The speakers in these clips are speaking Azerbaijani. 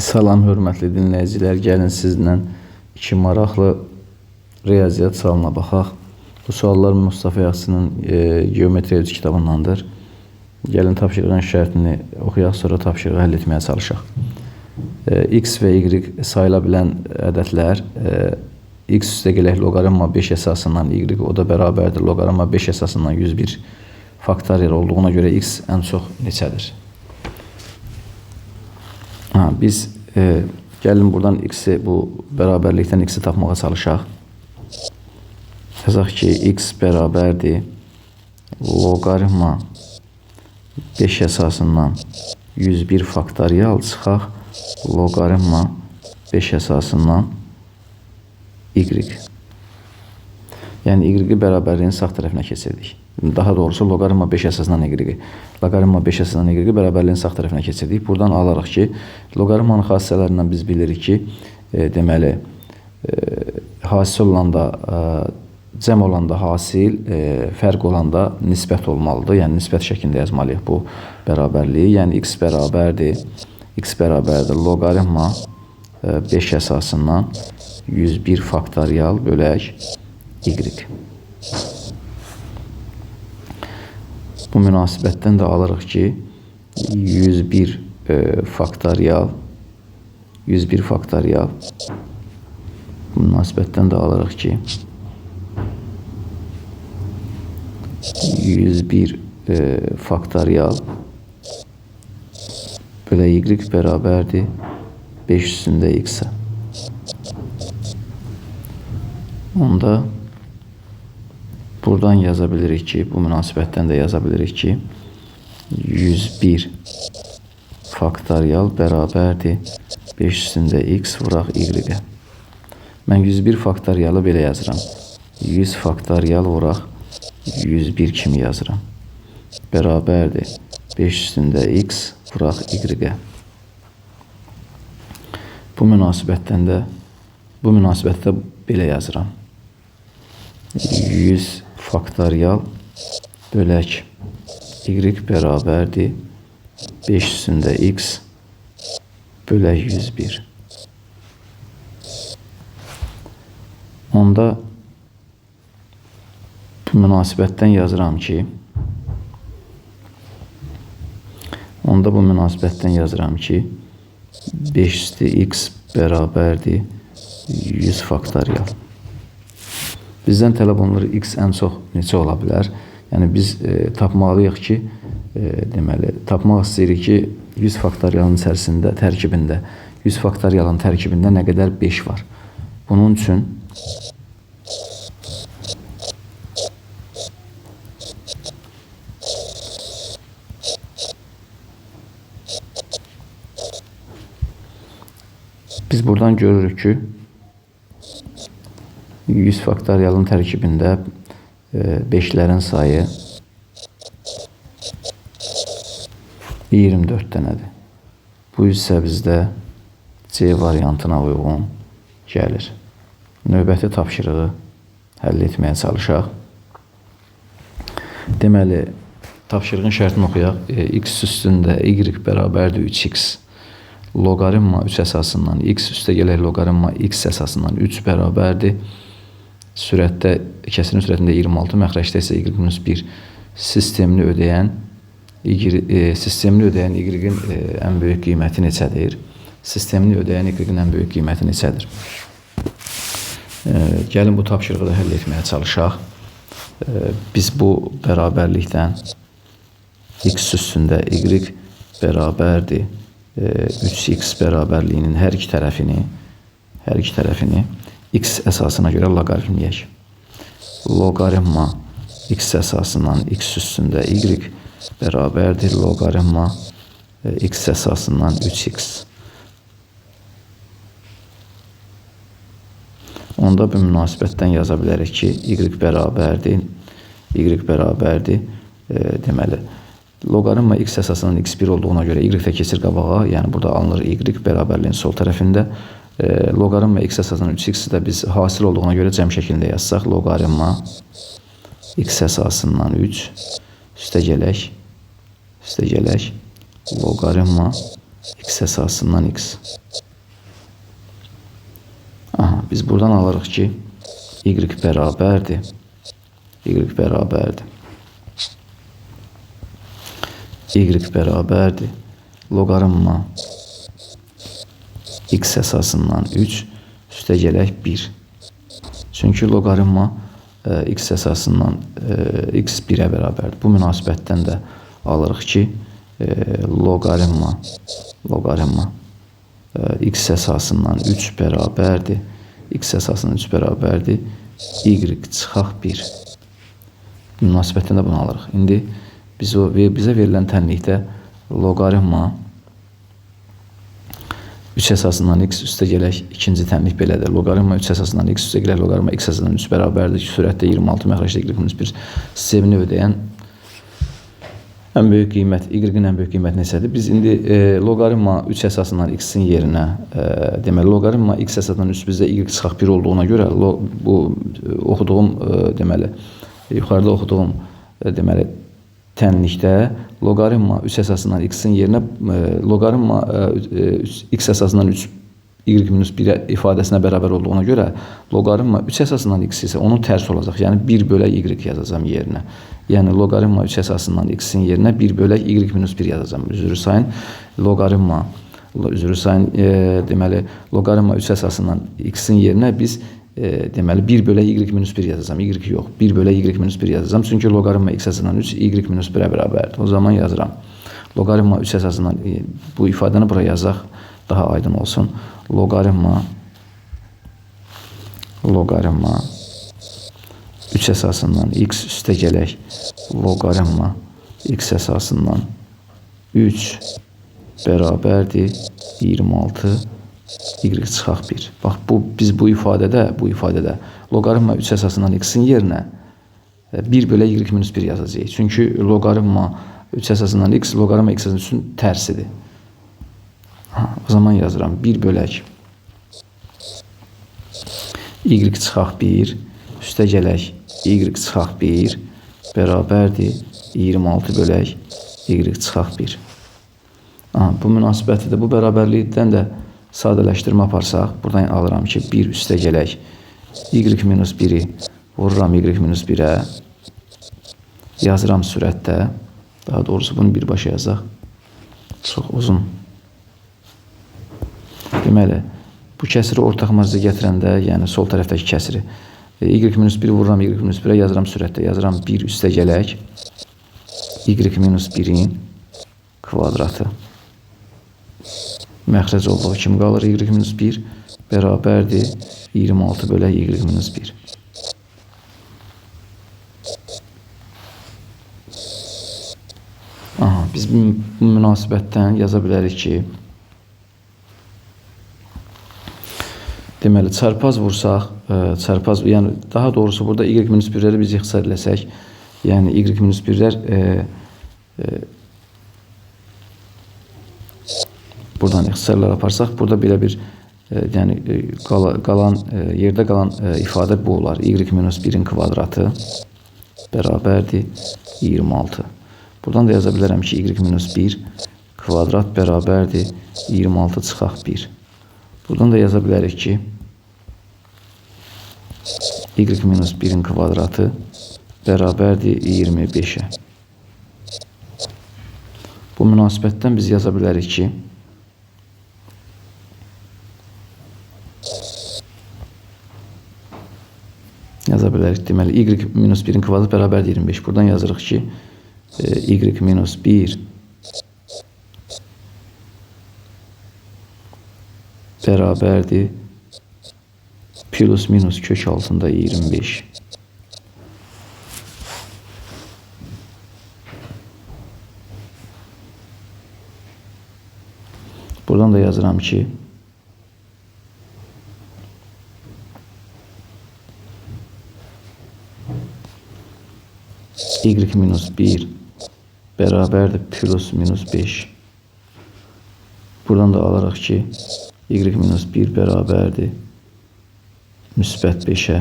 Salam hörmətli dinləyicilər, gəlin sizlə iki maraqlı riyaziyyat sualına baxaq. Bu suallar Mustafa Yaxçının Geometriya 3 kitabındandır. Gəlin tapşırığın şərtini oxuyaq, sonra tapşırığı həll etməyə çalışaq. X və Y sayıla bilən ədədlər, X üstə gələk loqaritma 5 əsasından Y, o da bərabərdir loqaritma 5 əsasından 101 faktorial olduğuna görə X ən çox neçədir? Biz gəlin buradan X'i, bu bərabərlikdən X'i tapmağa çalışaq. Yazaq ki, X bərabərdir loqaritma 5 əsasından 101 faktorial çıxaq loqaritma 5 əsasından Y. Yəni Y bərabərliyin sağ tərəfinə keçirdik. Daha doğrusu loqaritma 5 əsasından Y. Loqaritma 5 əsasından Y bərabərliyin sağ tərəfinə keçirdik. Buradan alarıq ki, loqaritmanın xassələrindən biz bilirik ki, deməli, hasil olanda, cəm olanda hasil, fərq olanda nisbət olmalıdır. Yəni, nisbət şəklində yazmalıyıq bu bərabərliyi. Yəni, X bərabərdir loqaritma 5 əsasından 101 faktorial bölək Y. Bu münasibətdən də alırıq ki, 101 faktorial bu münasibətdən də alırıq ki, 101 faktorial bölə Y bərabərdir 5 üstündə X-ə. Onda buradan yaza bilirik ki, bu münasibətdən də yaza bilirik ki, 101 faktorial bərabərdir 5 üstündə X vuraq Y-ə. Mən 101 faktorialı belə yazıram. 100 faktorial vuraq 101 kimi yazıram. Bərabərdir 5 üstündə X vuraq Y-ə. Bu münasibətdə belə yazıram. 100 faktorial bölək Y bərabərdir 5 üstündə X bölək 101. Onda bu münasibətdən yazıram ki, 5 üstü X bərabərdir 100 faktorial. Bizdən tələb olunur X ən çox neçə ola bilər? Yəni biz tapmalıyıq ki, deməli, tapmaq istəyirik ki, 100 faktorialın içərisində, tərkibində, 100 faktorialın tərkibində nə qədər 5 var. Bunun üçün biz buradan görürük ki, 100 faktorialın tərkibində 5'lerin sayı 24 dənədir. Bu isə bizdə C variantına uyğun gəlir. Növbəti tapşırığı həll etməyə çalışaq. Deməli, tapşırığın şərtini oxuyaq. X üstündə Y bərabərdir 3X. Loqaritma 3 əsasından X üstə gələk loqaritma X əsasından 3 bərabərdir. Sürətdə, kəsirin sürətində 26, məxrəcdə isə Y-1 sistemini ödəyən Y-in ən böyük qiyməti neçədir? Sistemini ödəyən Y-in ən böyük qiyməti neçədir? Gəlin bu tapşırığı da həll etməyə çalışaq. Biz bu bərabərlikdən X üstündə Y bərabərdir 3X bərabərliyinin hər iki tərəfini X əsasına görə loqaritmləyək. Loqaritma X əsasından X üstündə Y bərabərdir loqaritma X əsasından 3X. Onda bu münasibətdən yaza bilərik ki, Y bərabərdir, deməli, loqaritma X əsasından X1 olduğuna görə Y də keçir qabağa, yəni burada alınır Y bərabərliyin sol tərəfində. Loqaritma X əsasından 3X də biz hasil olduğuna görə cəm şəklində yazsaq, loqaritma X əsasından 3 üstə gələk loqaritma x əsasından x. Aha, biz buradan alırıq ki, y bərabərdir. Y bərabərdir. Y bərabərdir. Loqaritma x əsasından 3 üstə gələk 1. Çünki loqaritma x əsasından x 1-ə bərabərdir. Bu münasibətdən də alırıq ki, loqaritma x əsasından 3 bərabərdir. X əsasından 3 bərabərdir. Y çıxaq 1. Münasibətdən də bunu alırıq. İndi bizə verilən tənlikdə loqaritma 3 əsasından x üstə gələk ikinci tənlik belədir. Loqaritma 3 əsasından x üstə gələk loqaritma x əsasından 3 bərabərdir. Sürətdə 26 məxrəcdə y-1 sistemini ödəyən ən böyük qiymət, y-in ən böyük qiymət neçədir? Biz indi loqaritma 3 əsasından x-in yerinə, deməli, loqaritma x əsasından 3 bizdə y çıxaq 1 olduğuna görə, bu oxuduğum, deməli, yuxarıda oxuduğum, deməli, tənlikdə loqaritma 3 əsasından x-in yerinə loqaritma x əsasından 3 y-1 ifadəsinə bərabər olduğuna görə loqaritma 3 əsasından x isə onun tərsi olacaq. Yəni 1 bölək y yazacağım yerinə. Yəni loqaritma 3 əsasından x-in yerinə 1 bölək y-1 yazacağım. Üzrü sayın loqaritma deməli loqaritma 3 əsasından x-in yerinə biz deməli 1 bölək y-1 yazacağım. Y yox, 1 bölək y-1 yazacağım. Çünki loqaritma x əsasından 3 y-1-ə bərabərdir. O zaman yazıram. Loqaritma 3 əsasından bu ifadəni bura yazaq, daha aydın olsun. Loqaritma 3 əsasından x üstə gələk loqaritma x əsasından 3 bərabərdir 26 y çıxaq 1. Bax, biz bu ifadədə loqaritma 3 əsasından x-in yerinə 1 bölək y-1 yazacağıq. Çünki loqaritma 3 əsasından x loqaritma x əsasından 3-ün tərsidir. O zaman yazıram 1 bölək y çıxaq 1 üstə gələk y çıxaq 1 bərabərdir 26 bölək y çıxaq 1. Bu münasibəti də, bu bərabərlikdən də sadələşdirmə aparsaq, buradan alıram ki, 1 üstə gələk y-1-i vururam y-1-ə, yazıram sürətdə, daha doğrusu bunu birbaşa yazaq, çox uzun. Deməli, bu kəsiri ortaq mərcə gətirəndə, yəni sol tərəfdəki kəsiri, y-1 vururam y-1-ə, yazıram sürətdə, yazıram 1 üstə gələk y-1-in kvadratı. Məxrəc olduğu kimi qalır y-1 bərabərdir 26 bölək y-1. Biz bu münasibətdən yaza bilərik ki, deməli, çarpaz vursaq, yəni daha doğrusu burada y-1-ləri biz ixtisar eləsək, yəni y-1-lər buradan ixtisarlar aparsaq, burada belə bir yəni yerdə qalan ifadə bu olar. Y-1-in kvadratı bərabərdir 26. Buradan da yaza bilərəm ki, y-1 kvadrat bərabərdir 26 çıxaq 1. Buradan da yaza bilərik ki, y-1-in kvadratı bərabərdir 25-ə. Bu münasibətdən biz yaza bilərik ki, deməli, y-1-in kvadratı bərabərdir 25. Buradan yazırıq ki, y-1 bərabərdir plus minus kök altında 25. Buradan da yazıram ki, y-1 bərabərdir plus minus 5. Buradan da alaraq ki, y-1 bərabərdir müsbət 5-ə,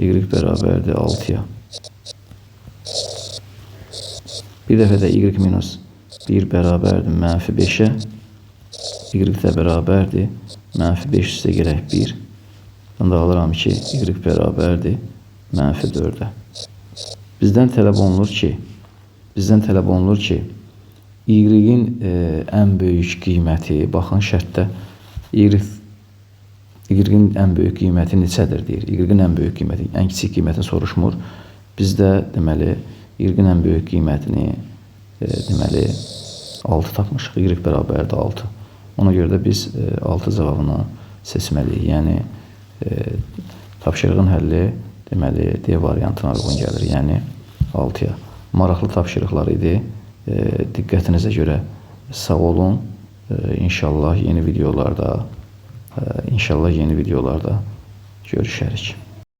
y bərabərdir 6-ya. Bir dəfə də y-1 bərabərdir mənfi 5-ə, y də bərabərdir. -5 üstə gələk 1. Bunda alıram ki, y bərabərdir -4-ə. Bizdən tələb olunur ki, y-in ən böyük qiyməti, baxın şərtdə y-in ən böyük qiyməti neçədir deyir. Y-in ən böyük qiyməti, ən kiçik qiymətini soruşmur. Bizdə deməli y-in ən böyük qiymətini deməli 6 tapmışıq. Y bərabərdir 6. Ona görə də biz 6 cavabını seçməliyik. Yəni tapşırığın həlli deməli D variantına uyğun gəlir. Yəni 6-ya. Maraqlı tapşırıqlar idi. Diqqətinizə görə sağ olun. İnşallah yeni videolarda görüşərik.